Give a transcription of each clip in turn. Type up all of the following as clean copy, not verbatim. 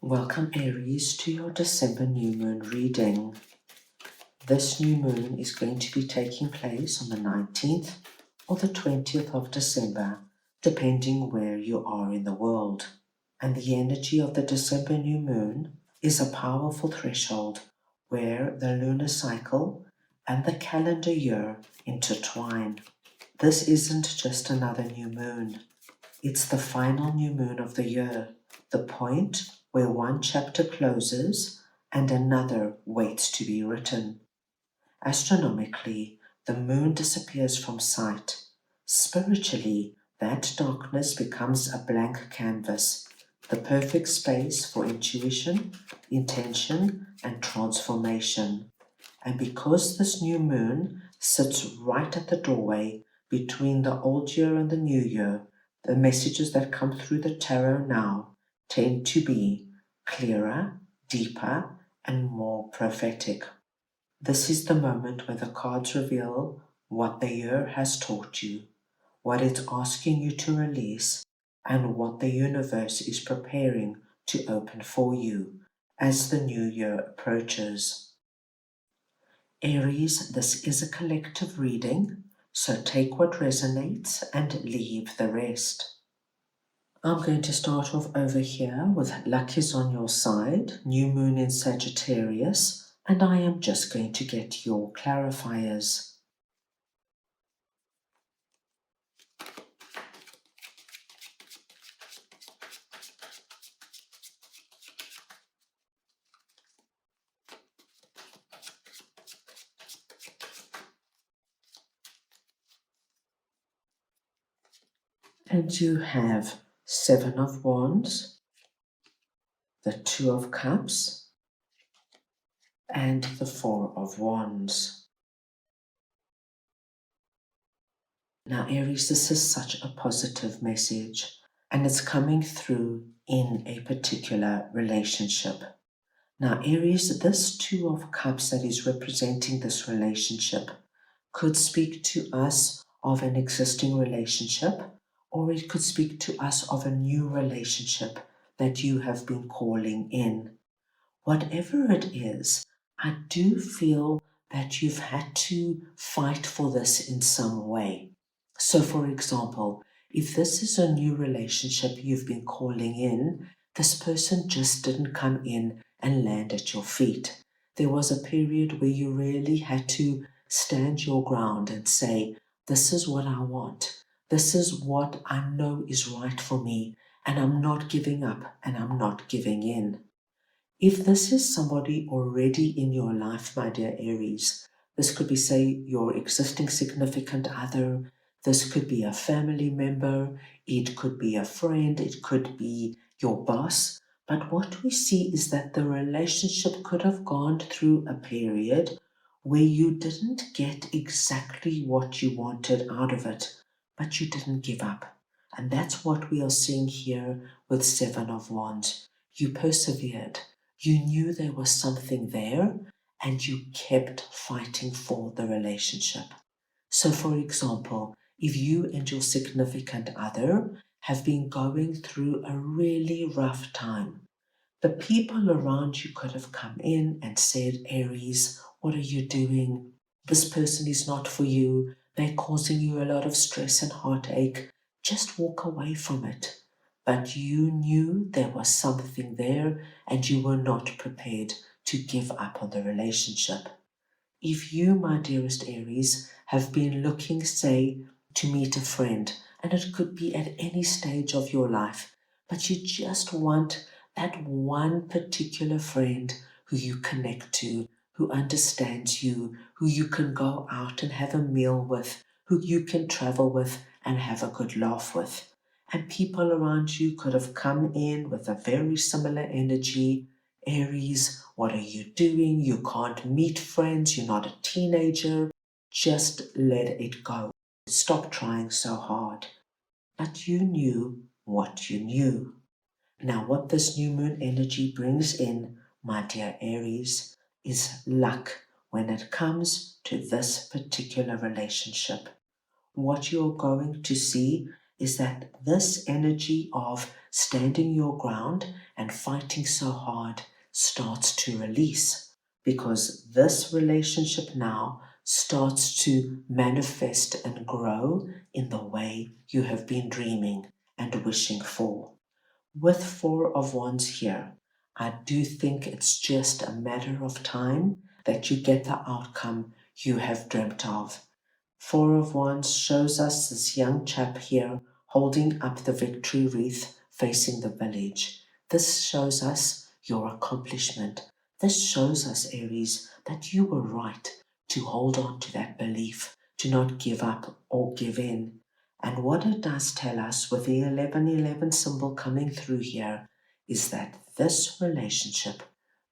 Welcome Aries to your December new moon reading. This new moon is going to be taking place on the 19th or the 20th of December, depending where you are in the world. And the energy of the December new moon is a powerful threshold where the lunar cycle and the calendar year intertwine. This isn't just another new moon. It's the final new moon of the year, the point where one chapter closes and another waits to be written. Astronomically, the moon disappears from sight. Spiritually, that darkness becomes a blank canvas, the perfect space for intuition, intention, and transformation. And because this new moon sits right at the doorway between the old year and the new year, the messages that come through the tarot now tend to be clearer, deeper, and more prophetic. This is the moment where the cards reveal what the year has taught you, what it's asking you to release, and what the universe is preparing to open for you as the new year approaches. Aries, this is a collective reading, so take what resonates and leave the rest. I'm going to start off over here with luck is on your side, new moon in Sagittarius, and I am just going to get your clarifiers. And you have Seven of Wands, the Two of Cups, and the Four of Wands. Now, Aries, this is such a positive message, and it's coming through in a particular relationship. Now, Aries, this Two of Cups that is representing this relationship could speak to us of an existing relationship, or it could speak to us of a new relationship that you have been calling in. Whatever it is, I do feel that you've had to fight for this in some way. So, for example, if this is a new relationship you've been calling in, this person just didn't come in and land at your feet. There was a period where you really had to stand your ground and say, this is what I want. This is what I know is right for me, and I'm not giving up and I'm not giving in. If this is somebody already in your life, my dear Aries, this could be, say, your existing significant other, this could be a family member, it could be a friend, it could be your boss. But what we see is that the relationship could have gone through a period where you didn't get exactly what you wanted out of it, but you didn't give up. And that's what we are seeing here with Seven of Wands. You persevered. You knew there was something there and you kept fighting for the relationship. So, for example, if you and your significant other have been going through a really rough time, the people around you could have come in and said, Aries, what are you doing? This person is not for you. They're causing you a lot of stress and heartache. Just walk away from it. But you knew there was something there and you were not prepared to give up on the relationship. If you, my dearest Aries, have been looking, say, to meet a friend, and it could be at any stage of your life, but you just want that one particular friend who you connect to, who understands you, who you can go out and have a meal with, who you can travel with and have a good laugh with. And people around you could have come in with a very similar energy. Aries, what are you doing? You can't meet friends. You're not a teenager. Just let it go. Stop trying so hard. But you knew what you knew. Now, what this new moon energy brings in, my dear Aries, is luck when it comes to this particular relationship. What you're going to see is that this energy of standing your ground and fighting so hard starts to release, because this relationship now starts to manifest and grow in the way you have been dreaming and wishing for. With Four of Wands here, I do think it's just a matter of time that you get the outcome you have dreamt of. Four of Wands shows us this young chap here holding up the victory wreath facing the village. This shows us your accomplishment. This shows us, Aries, that you were right to hold on to that belief, to not give up or give in. And what it does tell us with the 1111 symbol coming through here is that this relationship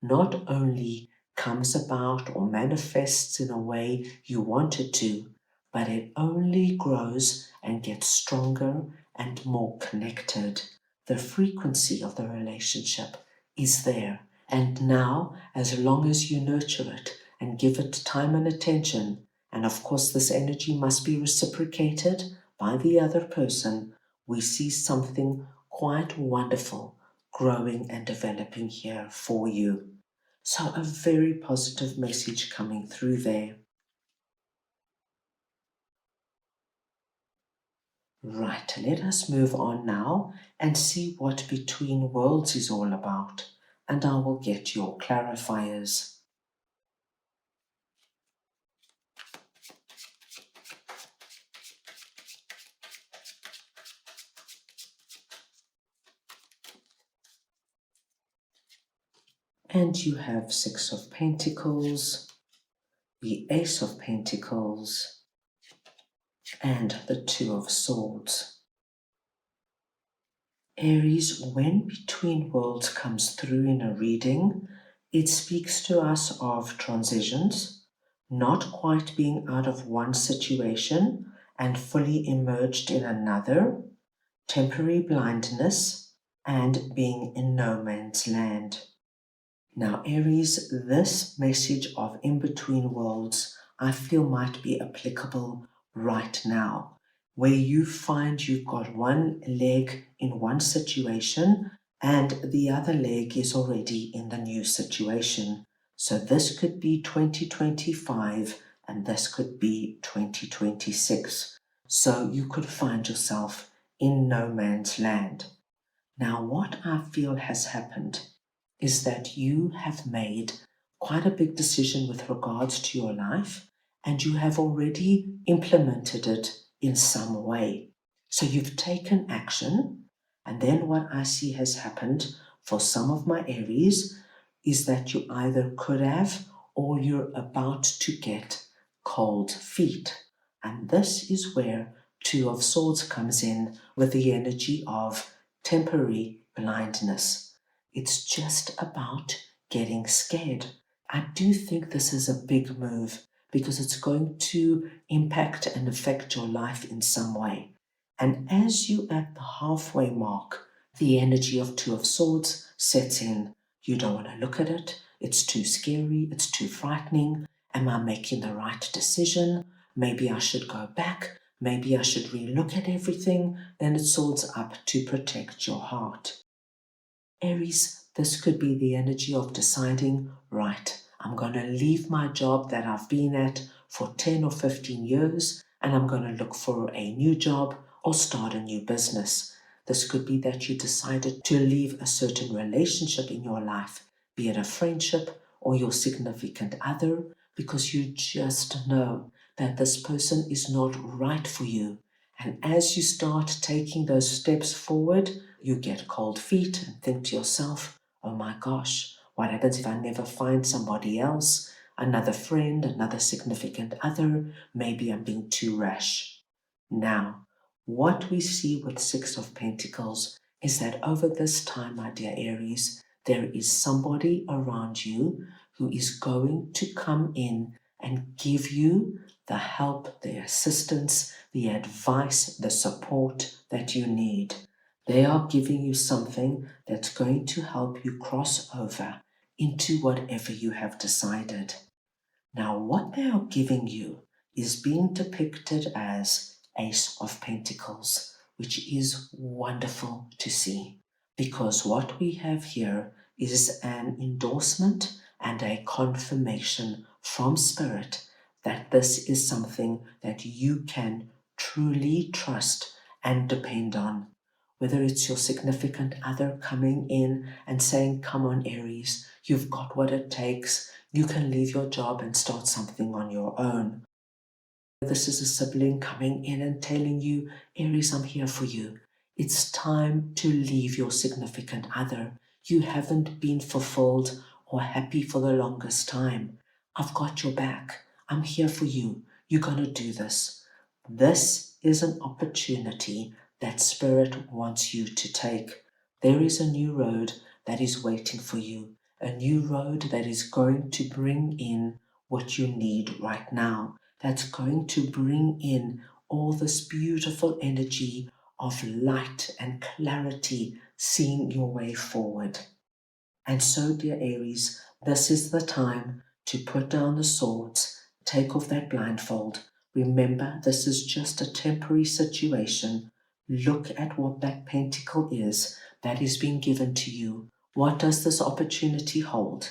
not only comes about or manifests in a way you want it to, but it only grows and gets stronger and more connected. The frequency of the relationship is there. And now, as long as you nurture it and give it time and attention, and of course this energy must be reciprocated by the other person, we see something quite wonderful growing and developing here for you. So a very positive message coming through there. Right, let us move on now and see what Between Worlds is all about, and I will get your clarifiers. And you have Six of Pentacles, the Ace of Pentacles, and the Two of Swords. Aries, when Between Worlds comes through in a reading, it speaks to us of transitions, not quite being out of one situation and fully emerged in another, temporary blindness, and being in no man's land. Now, Aries, this message of in between worlds I feel might be applicable right now, where you find you've got one leg in one situation and the other leg is already in the new situation. So this could be 2025 and this could be 2026. So you could find yourself in no man's land. Now, what I feel has happened is that you have made quite a big decision with regards to your life and you have already implemented it in some way. So you've taken action, and then what I see has happened for some of my Aries is that you either could have or you're about to get cold feet. And this is where Two of Swords comes in with the energy of temporary blindness. It's just about getting scared. I do think this is a big move because it's going to impact and affect your life in some way. And as you at the halfway mark, the energy of Two of Swords sets in. You don't want to look at it. It's too scary. It's too frightening. Am I making the right decision? Maybe I should go back. Maybe I should relook at everything. Then it swords up to protect your heart. Aries, this could be the energy of deciding, right, I'm going to leave my job that I've been at for 10 or 15 years and I'm going to look for a new job or start a new business. This could be that you decided to leave a certain relationship in your life, be it a friendship or your significant other, because you just know that this person is not right for you. And as you start taking those steps forward, you get cold feet and think to yourself, oh my gosh, what happens if I never find somebody else, another friend, another significant other? Maybe I'm being too rash. Now, what we see with Six of Pentacles is that over this time, my dear Aries, there is somebody around you who is going to come in and give you the help, the assistance, the advice, the support that you need. They are giving you something that's going to help you cross over into whatever you have decided. Now, what they are giving you is being depicted as Ace of Pentacles, which is wonderful to see, because what we have here is an endorsement and a confirmation from Spirit that this is something that you can truly trust and depend on. Whether it's your significant other coming in and saying, come on, Aries, you've got what it takes, you can leave your job and start something on your own. This is a sibling coming in and telling you, Aries, I'm here for you. It's time to leave your significant other. You haven't been fulfilled or happy for the longest time. I've got your back. I'm here for you. You're going to do this. This is an opportunity that Spirit wants you to take. There is a new road that is waiting for you, a new road that is going to bring in what you need right now, that's going to bring in all this beautiful energy of light and clarity, seeing your way forward. And so, dear Aries, this is the time to put down the swords, take off that blindfold. Remember, this is just a temporary situation. Look at what that pentacle is that is being given to you. What does this opportunity hold?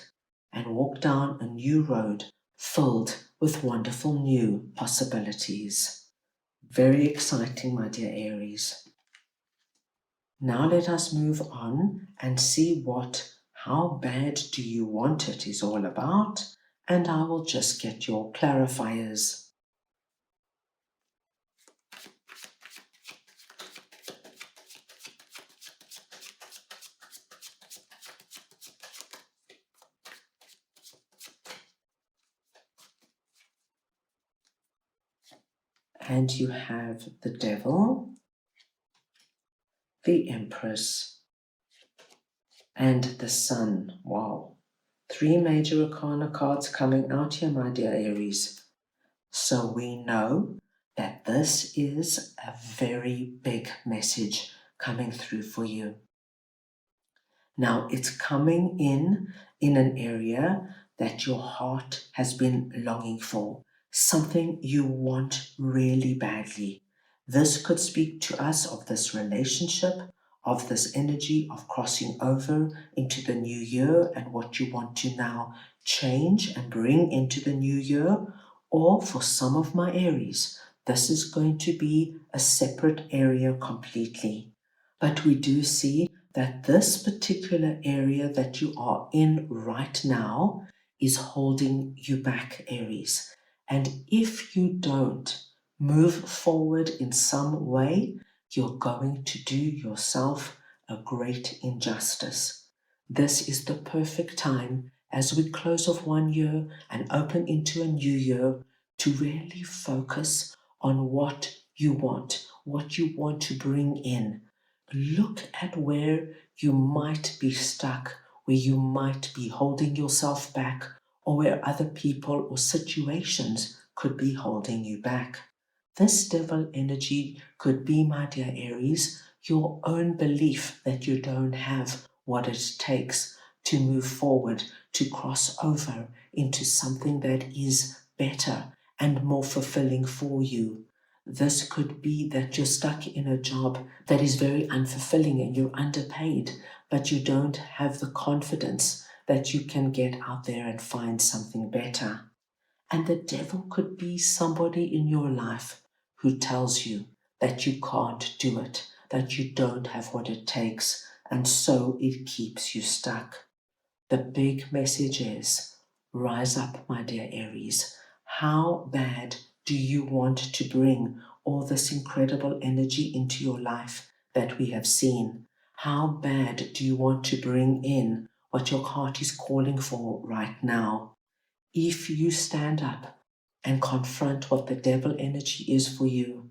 And walk down a new road filled with wonderful new possibilities. Very exciting, my dear Aries. Now let us move on and see what how bad do you want it is all about, and I will just get your clarifiers. And you have the Devil, the Empress, and the Sun. Wow. 3 major arcana cards coming out here, my dear Aries. So we know that this is a very big message coming through for you. Now it's coming in an area that your heart has been longing for, something you want really badly. This could speak to us of this relationship, of this energy of crossing over into the new year and what you want to now change and bring into the new year. Or for some of my Aries, this is going to be a separate area completely. But we do see that this particular area that you are in right now is holding you back, Aries. And if you don't move forward in some way, you're going to do yourself a great injustice. This is the perfect time as we close off one year and open into a new year to really focus on what you want to bring in. Look at where you might be stuck, where you might be holding yourself back, or where other people or situations could be holding you back. This devil energy could be, my dear Aries, your own belief that you don't have what it takes to move forward, to cross over into something that is better and more fulfilling for you. This could be that you're stuck in a job that is very unfulfilling and you're underpaid, but you don't have the confidence that you can get out there and find something better. And the devil could be somebody in your life who tells you that you can't do it, that you don't have what it takes, and so it keeps you stuck. The big message is, rise up, my dear Aries. How bad do you want to bring all this incredible energy into your life that we have seen? How bad do you want to bring in what your heart is calling for right now? If you stand up and confront what the devil energy is for you,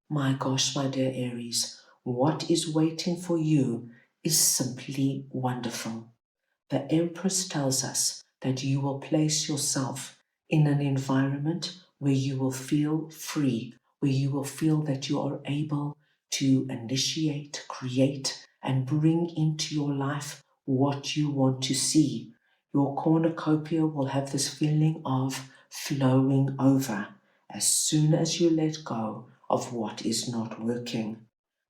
my gosh, my dear Aries, what is waiting for you is simply wonderful. The Empress tells us that you will place yourself in an environment where you will feel free, where you will feel that you are able to initiate, create, and bring into your life what you want to see. Your cornucopia will have this feeling of flowing over as soon as you let go of what is not working.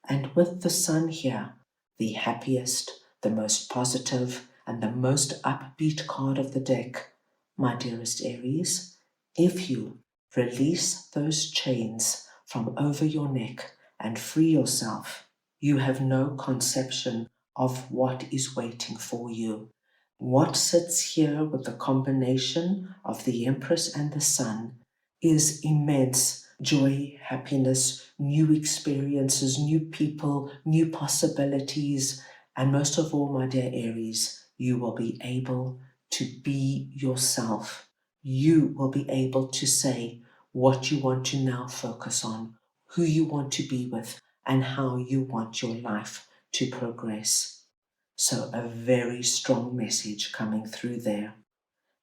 And with the sun here, the happiest, the most positive, and the most upbeat card of the deck, my dearest Aries, if you release those chains from over your neck and free yourself, you have no conception of what is waiting for you. What sits here with the combination of the Empress and the Sun is immense joy, happiness, new experiences, new people, new possibilities, and most of all, my dear Aries, you will be able to be yourself. You will be able to say what you want to now focus on, who you want to be with, and how you want your life to progress. So a very strong message coming through there.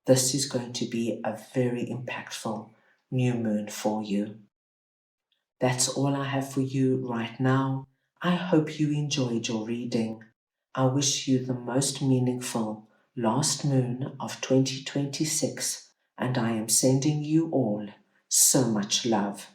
This is going to be a very impactful new moon for you. That's all I have for you right now. I hope you enjoyed your reading. I wish you the most meaningful last moon of 2026, and I am sending you all so much love.